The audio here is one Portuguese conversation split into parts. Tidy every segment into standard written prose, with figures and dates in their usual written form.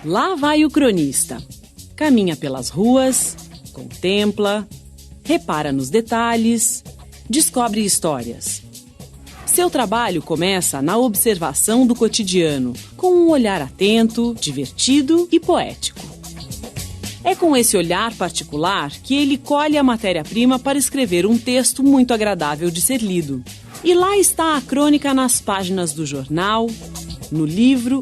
Lá vai o cronista. Caminha pelas ruas, contempla, repara nos detalhes, descobre histórias. Seu trabalho começa na observação do cotidiano, com um olhar atento, divertido e poético. É com esse olhar particular que ele colhe a matéria-prima para escrever um texto muito agradável de ser lido. E lá está a crônica nas páginas do jornal, no livro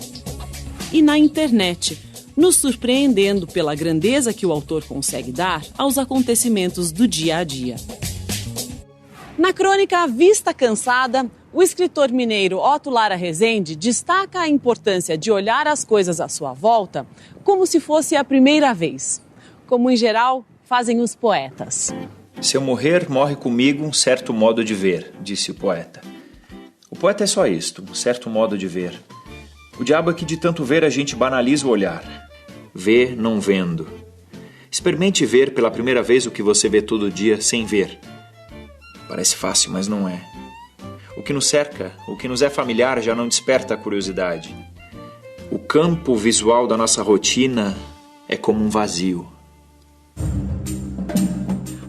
e na internet, nos surpreendendo pela grandeza que o autor consegue dar aos acontecimentos do dia a dia. Na crônica A Vista Cansada, o escritor mineiro Otto Lara Rezende destaca a importância de olhar as coisas à sua volta como se fosse a primeira vez, como em geral fazem os poetas. Se eu morrer, morre comigo um certo modo de ver, disse o poeta. O poeta é só isto, um certo modo de ver. O diabo é que de tanto ver a gente banaliza o olhar. Vê não vendo. Experimente ver pela primeira vez o que você vê todo dia sem ver. Parece fácil, mas não é. O que nos cerca, o que nos é familiar já não desperta a curiosidade. O campo visual da nossa rotina é como um vazio.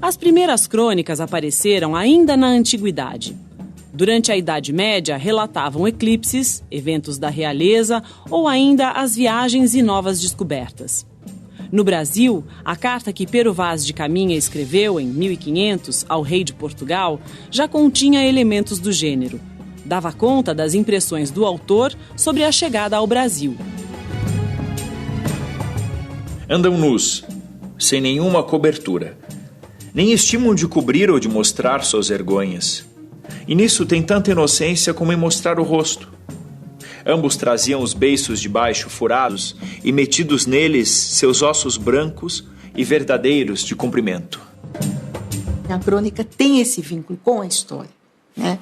As primeiras crônicas apareceram ainda na antiguidade. Durante a Idade Média, relatavam eclipses, eventos da realeza ou ainda as viagens e novas descobertas. No Brasil, a carta que Pero Vaz de Caminha escreveu em 1500 ao rei de Portugal já continha elementos do gênero. Dava conta das impressões do autor sobre a chegada ao Brasil. Andam nus, sem nenhuma cobertura. Nem estimam de cobrir ou de mostrar suas vergonhas. E nisso tem tanta inocência como em mostrar o rosto. Ambos traziam os beiços de baixo furados e metidos neles seus ossos brancos e verdadeiros de comprimento. A crônica tem esse vínculo com a história, né?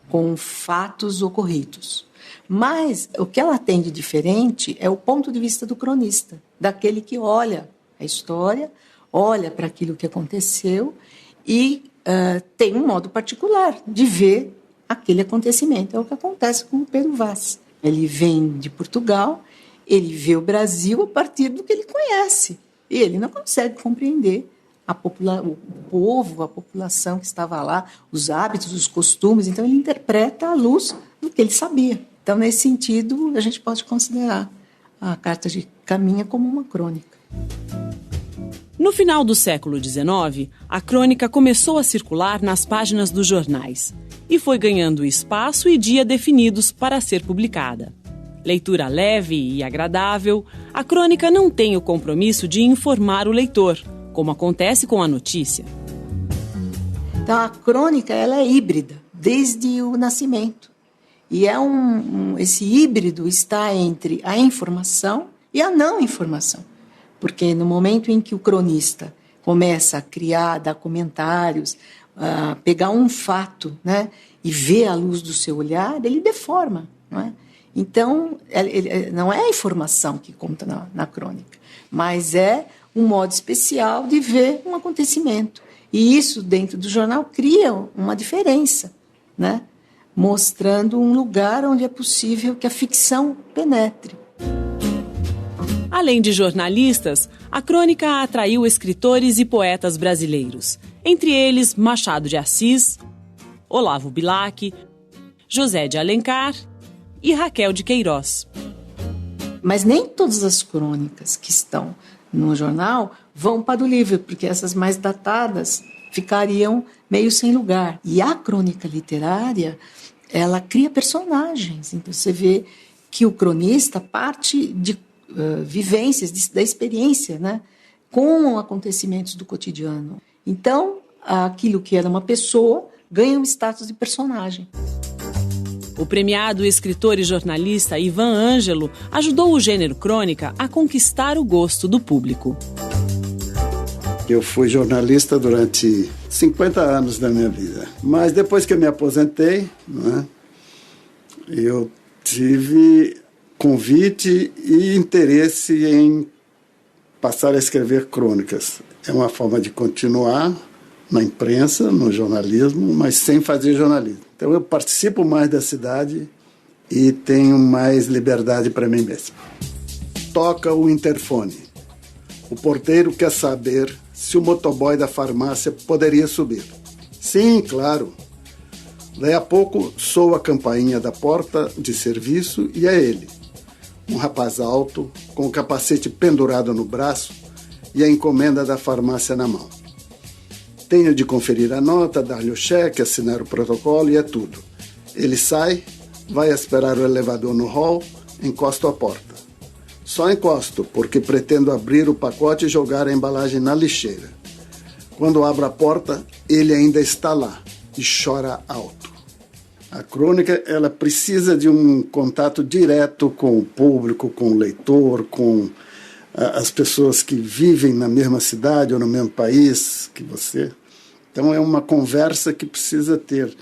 Com fatos ocorridos. Mas o que ela tem de diferente é o ponto de vista do cronista, daquele que olha a história, olha para aquilo que aconteceu e tem um modo particular de ver aquele acontecimento. É o que acontece com o Pero Vaz. Ele vem de Portugal, ele vê o Brasil a partir do que ele conhece. E ele não consegue compreender o povo, a população que estava lá, os hábitos, os costumes. Então, ele interpreta à luz do que ele sabia. Então, nesse sentido, a gente pode considerar a Carta de Caminha como uma crônica. No final do século XIX, a crônica começou a circular nas páginas dos jornais e foi ganhando espaço e dia definidos para ser publicada. Leitura leve e agradável, a crônica não tem o compromisso de informar o leitor, como acontece com a notícia. Então, a crônica ela é híbrida, desde o nascimento. E esse híbrido está entre a informação e a não informação. Porque no momento em que o cronista começa a criar, dar comentários, pegar um fato, né, e ver à luz do seu olhar, ele deforma. Não é? Então, não é a informação que conta na crônica, mas é um modo especial de ver um acontecimento. E isso, dentro do jornal, cria uma diferença, né? Mostrando um lugar onde é possível que a ficção penetre. Além de jornalistas, a crônica atraiu escritores e poetas brasileiros, entre eles Machado de Assis, Olavo Bilac, José de Alencar e Raquel de Queiroz. Mas nem todas as crônicas que estão no jornal vão para o livro, porque essas mais datadas ficariam meio sem lugar. E a crônica literária, ela cria personagens. Então você vê que o cronista parte de vivências, da experiência, né, com acontecimentos do cotidiano. Então, aquilo que era uma pessoa ganha um status de personagem. O premiado escritor e jornalista Ivan Ângelo ajudou o gênero crônica a conquistar o gosto do público. Eu fui jornalista durante 50 anos da minha vida. Mas depois que eu me aposentei, né, eu tive convite e interesse em passar a escrever crônicas. É uma forma de continuar na imprensa, no jornalismo, mas sem fazer jornalismo. Então eu participo mais da cidade e tenho mais liberdade para mim mesmo. toca o interfone. O porteiro quer saber se o motoboy da farmácia poderia subir. Sim, claro. Daí a pouco soa a campainha da porta de serviço e é ele. Um rapaz alto, com o capacete pendurado no braço e a encomenda da farmácia na mão. Tenho de conferir a nota, dar-lhe o cheque, assinar o protocolo e é tudo. Ele sai, vai esperar o elevador no hall, encosto a porta. Só encosto, porque pretendo abrir o pacote e jogar a embalagem na lixeira. Quando abro a porta, ele ainda está lá e chora alto. A crônica, ela precisa de um contato direto com o público, com o leitor, com as pessoas que vivem na mesma cidade ou no mesmo país que você. Então é uma conversa que precisa ter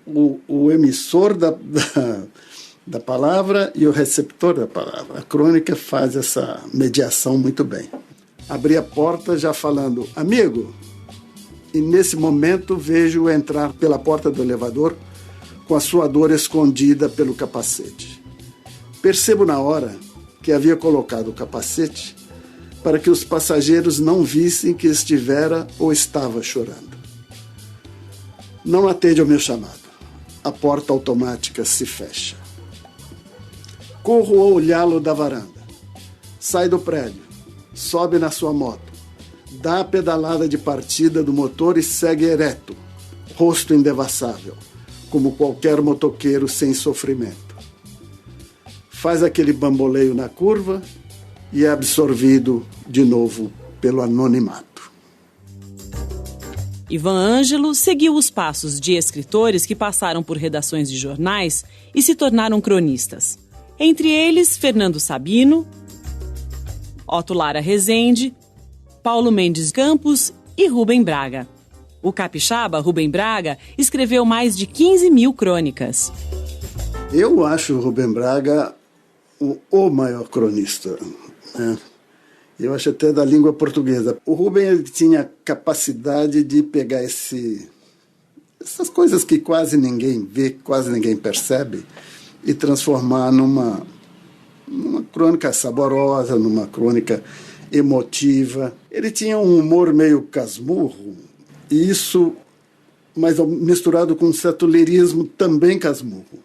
o emissor da palavra e o receptor da palavra. A crônica faz essa mediação muito bem. Abri a porta já falando, amigo, e nesse momento vejo entrar pela porta do elevador com a sua dor escondida pelo capacete. Percebo na hora que havia colocado o capacete para que os passageiros não vissem que estivera ou estava chorando. Não atende ao meu chamado. A porta automática se fecha. Corro a olhá-lo da varanda. Sai do prédio, sobe na sua moto, dá a pedalada de partida do motor e segue ereto, rosto indevassável, como qualquer motoqueiro sem sofrimento. Faz aquele bamboleio na curva e é absorvido de novo pelo anonimato. Ivan Ângelo seguiu os passos de escritores que passaram por redações de jornais e se tornaram cronistas. Entre eles, Fernando Sabino, Otto Lara Rezende, Paulo Mendes Campos e Rubem Braga. O capixaba Rubem Braga escreveu mais de 15 mil crônicas. Eu acho o Rubem Braga o maior cronista, né? Eu acho até da língua portuguesa. O Rubem tinha capacidade de pegar essas coisas que quase ninguém vê, quase ninguém percebe, e transformar numa crônica saborosa, numa crônica emotiva. Ele tinha um humor meio casmurro, e isso, mas misturado com um certo lirismo também casmurro.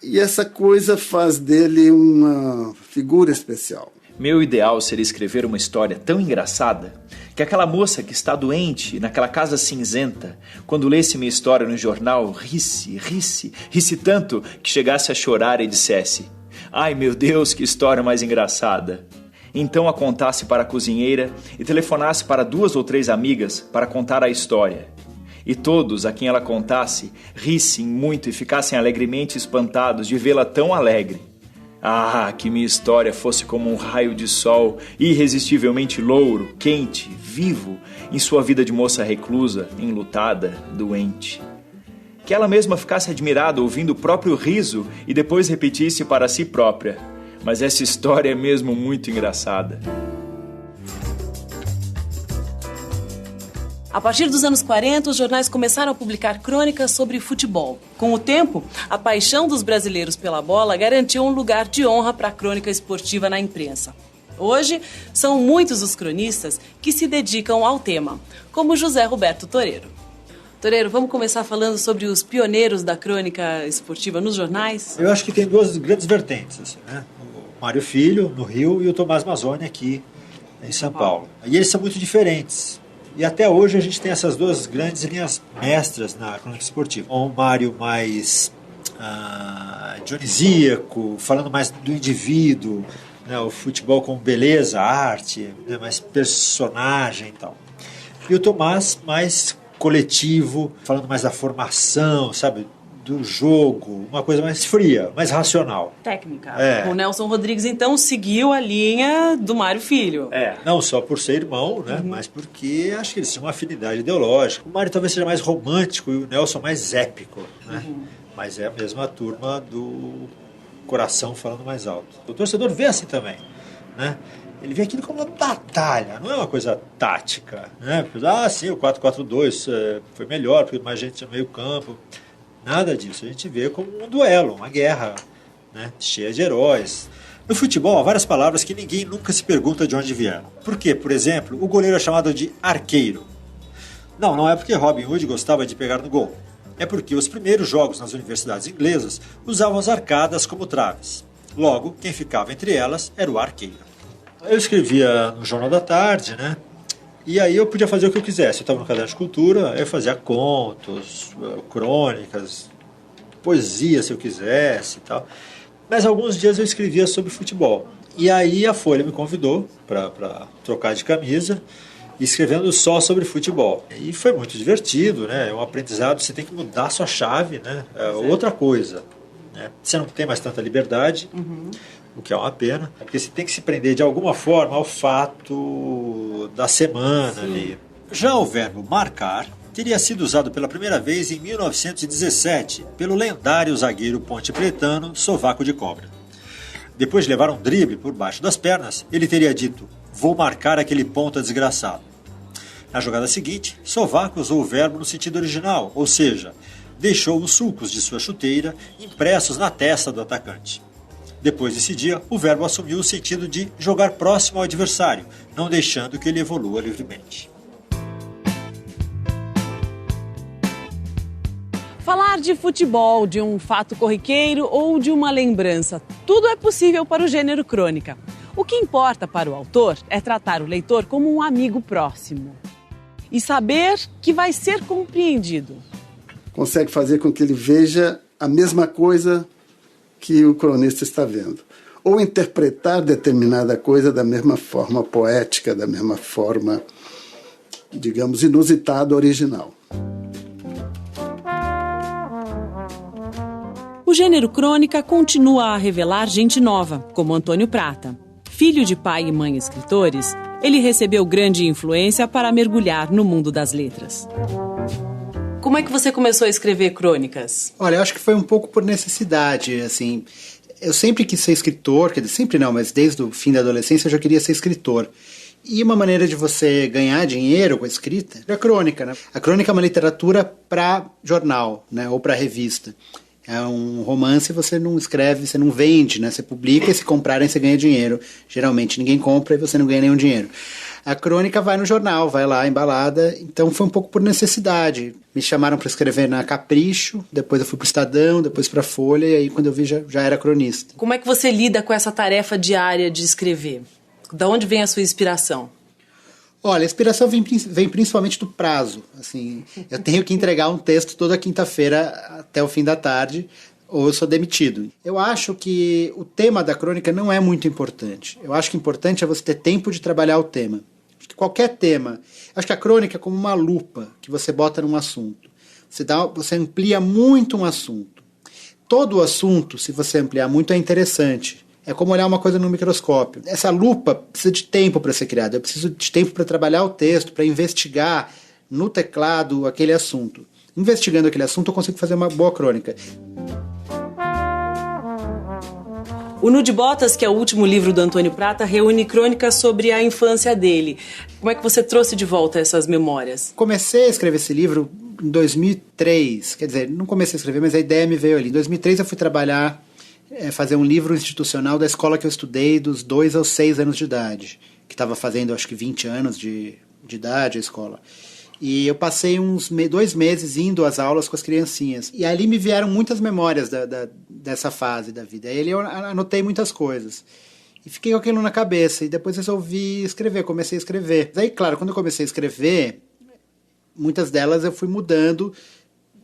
E essa coisa faz dele uma figura especial. Meu ideal seria escrever uma história tão engraçada que aquela moça que está doente naquela casa cinzenta, quando lesse minha história no jornal, risse tanto que chegasse a chorar e dissesse: ai meu Deus, que história mais engraçada. Então a contasse para a cozinheira e telefonasse para 2 ou 3 amigas para contar a história. E todos a quem ela contasse rissem muito e ficassem alegremente espantados de vê-la tão alegre. Ah, que minha história fosse como um raio de sol, irresistivelmente louro, quente, vivo, em sua vida de moça reclusa, enlutada, doente. Que ela mesma ficasse admirada ouvindo o próprio riso e depois repetisse para si própria: mas essa história é mesmo muito engraçada. A partir dos anos 40, os jornais começaram a publicar crônicas sobre futebol. Com o tempo, a paixão dos brasileiros pela bola garantiu um lugar de honra para a crônica esportiva na imprensa. Hoje, são muitos os cronistas que se dedicam ao tema, como José Roberto Toreiro. Toreiro, vamos começar falando sobre os pioneiros da crônica esportiva nos jornais? Eu acho que tem 2 grandes vertentes, assim, né? O Mário Filho, no Rio, e o Tomás Mazzoni aqui em São Paulo. E eles são muito diferentes. E até hoje a gente tem essas 2 grandes linhas mestras na crônica esportiva. O Mário mais dionisíaco, falando mais do indivíduo, né, o futebol com beleza, arte, né, mais personagem e tal. E o Tomás mais coletivo, falando mais da formação, sabe, do jogo, uma coisa mais fria, mais racional. Técnica. O Nelson Rodrigues, então, seguiu a linha do Mário Filho. Não só por ser irmão, né, mas porque acho que eles tinham uma afinidade ideológica. O Mário talvez seja mais romântico e o Nelson mais épico, né? Mas é a mesma turma do coração falando mais alto. O torcedor vê assim também, né? Ele vê aquilo como uma batalha, não é uma coisa tática, né? Sim, o 4-4-2 foi melhor, porque mais gente no meio campo. Nada disso, a gente vê como um duelo, uma guerra, né, cheia de heróis. No futebol, há várias palavras que ninguém nunca se pergunta de onde vieram. Por quê? Por exemplo, o goleiro é chamado de arqueiro. Não é porque Robin Hood gostava de pegar no gol. É porque os primeiros jogos nas universidades inglesas usavam as arcadas como traves. Logo, quem ficava entre elas era o arqueiro. Eu escrevia no Jornal da Tarde, né? E aí eu podia fazer o que eu quisesse. Eu estava no caderno de cultura, eu fazia contos, crônicas, poesia se eu quisesse e tal. Mas alguns dias eu escrevia sobre futebol. E aí a Folha me convidou para trocar de camisa, escrevendo só sobre futebol. E foi muito divertido, né? É um aprendizado, você tem que mudar a sua chave, né? É outra coisa. Né? Você não tem mais tanta liberdade, o que é uma pena, porque você tem que se prender de alguma forma ao fato da semana ali. Já o verbo marcar teria sido usado pela primeira vez em 1917 pelo lendário zagueiro pontepretano Sovaco de Cobra. Depois de levar um drible por baixo das pernas, ele teria dito: "Vou marcar aquele ponta desgraçado". Na jogada seguinte, Sovaco usou o verbo no sentido original, ou seja, deixou os sulcos de sua chuteira impressos na testa do atacante. Depois desse dia, o verbo assumiu o sentido de jogar próximo ao adversário, não deixando que ele evolua livremente. Falar de futebol, de um fato corriqueiro ou de uma lembrança, tudo é possível para o gênero crônica. O que importa para o autor é tratar o leitor como um amigo próximo e saber que vai ser compreendido. Consegue fazer com que ele veja a mesma coisa que o cronista está vendo. Ou interpretar determinada coisa da mesma forma poética, da mesma forma, digamos, inusitada, original. O gênero crônica continua a revelar gente nova, como Antônio Prata. Filho de pai e mãe escritores, ele recebeu grande influência para mergulhar no mundo das letras. Como é que você começou a escrever crônicas? Olha, eu acho que foi um pouco por necessidade, assim. Eu sempre quis ser escritor, quer dizer, sempre não, mas desde o fim da adolescência eu já queria ser escritor. E uma maneira de você ganhar dinheiro com a escrita é a crônica, né? A crônica é uma literatura para jornal, né, ou para revista. É um romance, você não escreve, você não vende, né? Você publica e se comprarem você ganha dinheiro. Geralmente ninguém compra e você não ganha nenhum dinheiro. A crônica vai no jornal, vai lá embalada, então foi um pouco por necessidade. Me chamaram para escrever na Capricho, depois eu fui para o Estadão, depois para a Folha, e aí quando eu vi já era cronista. Como é que você lida com essa tarefa diária de escrever? Da onde vem a sua inspiração? Olha, a inspiração vem principalmente do prazo. Assim, eu tenho que entregar um texto toda quinta-feira até o fim da tarde, ou eu sou demitido. Eu acho que o tema da crônica não é muito importante. Eu acho que o importante é você ter tempo de trabalhar o tema. Acho que qualquer tema. Acho que a crônica é como uma lupa que você bota num assunto. Você amplia muito um assunto. Todo o assunto, se você ampliar muito, é interessante. É como olhar uma coisa no microscópio. Essa lupa precisa de tempo para ser criada. Eu preciso de tempo para trabalhar o texto, para investigar no teclado aquele assunto. Investigando aquele assunto, eu consigo fazer uma boa crônica. O Nu de Botas, que é o último livro do Antônio Prata, reúne crônicas sobre a infância dele. Como é que você trouxe de volta essas memórias? Comecei a escrever esse livro em 2003. Quer dizer, não comecei a escrever, mas a ideia me veio ali. Em 2003 eu fui trabalhar, fazer um livro institucional da escola que eu estudei dos 2 aos 6 anos de idade. Que estava fazendo, acho que 20 anos de idade a escola. E eu passei uns 2 meses indo às aulas com as criancinhas. E ali me vieram muitas memórias dessa fase da vida. Aí eu anotei muitas coisas. E fiquei com aquilo na cabeça. E depois resolvi escrever, comecei a escrever. Aí, claro, quando eu comecei a escrever, muitas delas eu fui mudando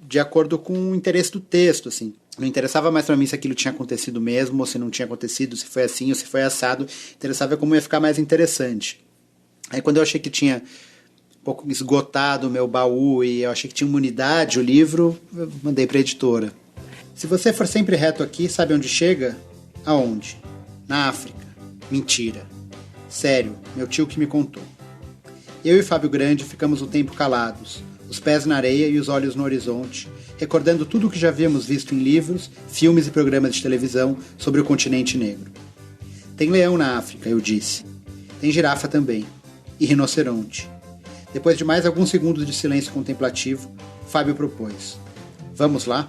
de acordo com o interesse do texto, assim. Não interessava mais para mim se aquilo tinha acontecido mesmo, ou se não tinha acontecido, se foi assim ou se foi assado. Interessava como ia ficar mais interessante. Aí quando eu achei que tinha um pouco esgotado o meu baú e eu achei que tinha uma unidade o livro, eu mandei para a editora. Se você for sempre reto aqui, sabe onde chega? Aonde? Na África. Mentira. Sério, meu tio que me contou. Eu e Fábio Grande ficamos um tempo calados, os pés na areia e os olhos no horizonte, recordando tudo o que já havíamos visto em livros, filmes e programas de televisão sobre o continente negro. Tem leão na África, eu disse. Tem girafa também. E rinoceronte. Depois de mais alguns segundos de silêncio contemplativo, Fábio propôs. Vamos lá?